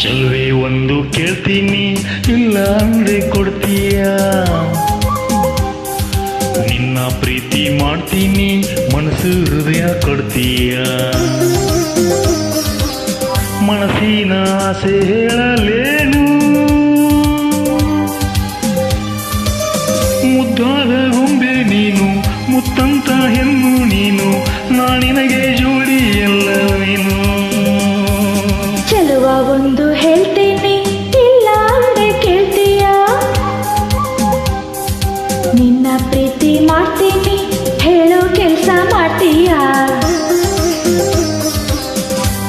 ಚೆಲುವೆ ಒಂದು ಕೇಳ್ತೀನಿ, ಇಲ್ಲ ಅಂದ್ರೆ ಕೊಡ್ತೀಯ? ನಿನ್ನ ಪ್ರೀತಿ ಮಾಡ್ತೀನಿ, ಮನಸ್ಸು ಹೃದಯ ಕೊಡ್ತೀಯ? ಮನಸ್ಸಿನ ಆಸೆ ಹೇಳಲೇನು, ಮುದ್ದಾದ ಗೊಂಬೆ ನೀನು, ಮುತ್ತಂತ ಹೆಣ್ಣು ನೀನು, ನಾನಿನಗೆ ಜೋಡಿ ಎಲ್ಲವೇನು? ಚೆಲುವ ಒಂದು ಹೇಳ್ತೀನಿ, ಇಲ್ಲ ಅಂದ್ರೆ ಕೇಳ್ತೀಯ? ನಿನ್ನ ಪ್ರೀತಿ ಮಾಡ್ತೀನಿ, ಹೇಳೋ ಕೆಲ್ಸ ಮಾಡ್ತೀಯ?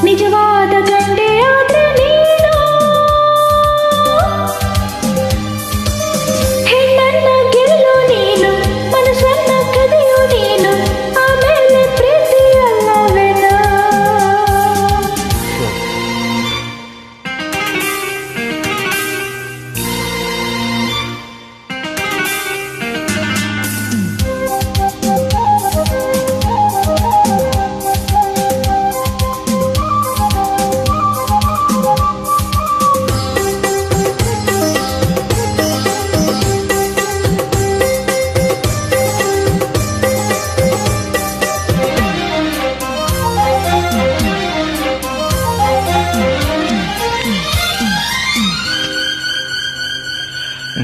ನಿಜವಾದ ಗಂಡೆ ಆದ್ರೆ ನೀನು, ಹೆಣ್ಣನ್ನ ಗೆಲ್ಲು ನೀನು, ಮನಸ್ಸನ್ನ ಕದಿಯು ನೀನು, ಆಮೇಲೆ ಪ್ರೀತಿ ಅಲ್ಲವೇನೋ?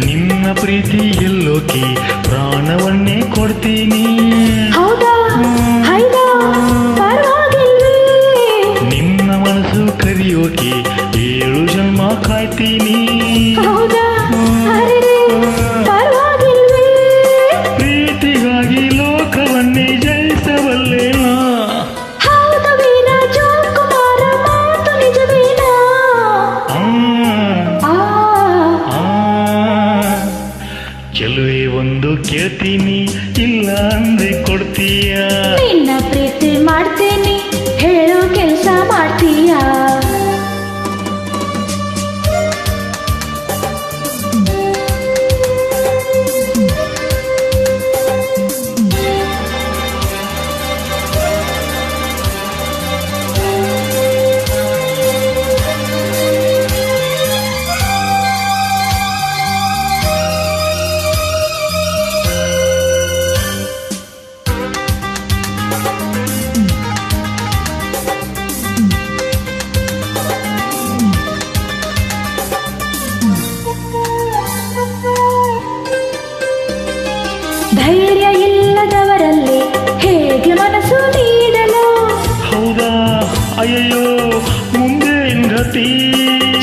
ನಿನ್ನ ಪ್ರೀತಿ ಎಲ್ಲೋಕೆ ಪ್ರಾಣವನ್ನೇ ಕೊಡ್ತೀನಿ. ಹೌದಾ? ಹೈದಾ? ಪರವಾಗಿಲ್ವೇ? ನಿನ್ನ ಮನಸ್ಸು ಕರಿಯೋಕೆ 7 ಜನ್ಮ ಕಾಯ್ತೀನಿ. ಹೌದಾ? ಅರೆರೆ, ಪರವಾಗಿಲ್ವೇ? ಪ್ರೀತಿಗಾಗಿ ಲೋಕವನ್ನೇ ಜಯಿಸಬಲ್ಲೇನಾ? ಹೌದು ವೀರ ಜೋಕುಮಾರ, ಮಾತು ನಿಜವೇನಾ? ಚೆಲುವೆ ಒಂದು ಕೇಳ್ತೀನಿ, ಇಲ್ಲ ಅಂದ್ರೆ ಕೊಡ್ತೀಯ? ನಿನ್ನ ಪ್ರೀತಿ ಮಾಡ್ತೀನಿ, ಹೇಳೋ ಕೆಲ್ಸ ಮಾಡ್ತೀಯ? ಧೈರ್ಯ ಇಲ್ಲದವರಲ್ಲಿ ಹೇಗೆ ಮನಸ್ಸು ನೀಡಲು? ಹೌದಾ? ಅಯ್ಯಯ್ಯೋ, ಮುಂದೆ ಗತಿ?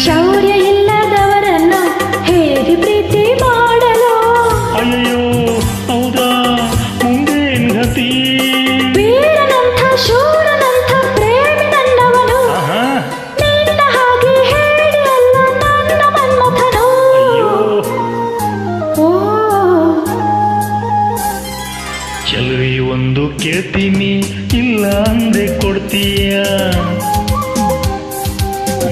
ಶೌರ್ಯ ಇಲ್ಲದವರನ್ನು ಹೇಗೆ ಪ್ರೀತಿ ಮಾಡಲು? ಅಯ್ಯಯ್ಯೋ, ಹೌದಾ? ಮುಂದೆ ಗತಿ? ವೀರನಂಥ ಶೂರನಂಥ ಪ್ರೇಮಿ ನನ್ನವನು, ನಿನ್ನ ಹಾಗೆ ಹೇಳಿ ಅಲ್ಲ ನನ್ನ ಮನ್ಮಥನು. ಓ, ಚೆಲುವೆ ಒಂದು ಕೇಳ್ತೀನಿ, ಇಲ್ಲ ಅಂದ್ರೆ ಕೊಡ್ತೀಯ?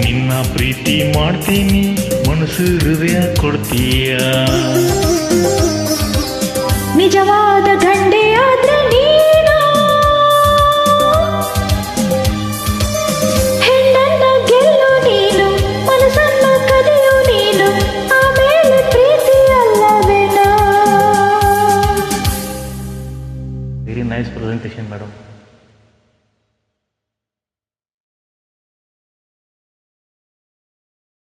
ನಿನ್ನ ಪ್ರೀತಿ ಮಾಡ್ತೀನಿ, ಮನಸ್ಸು ಹೃದಯ ಕೊಡ್ತೀಯ? ನಿಜವಾದ ಗಂಡೆ ಆದ್ರೆ ನೀನು, ಹೆಣ್ಣನ್ನ ಗೆಲ್ಲು ನೀನು, ಮನಸ್ಸನ್ನ ಕದಿಯು ನೀನು, ಆಮೇಲೆ ಪ್ರೀತಿ ಅಲ್ಲವೇನೋ? Very nice presentation madam.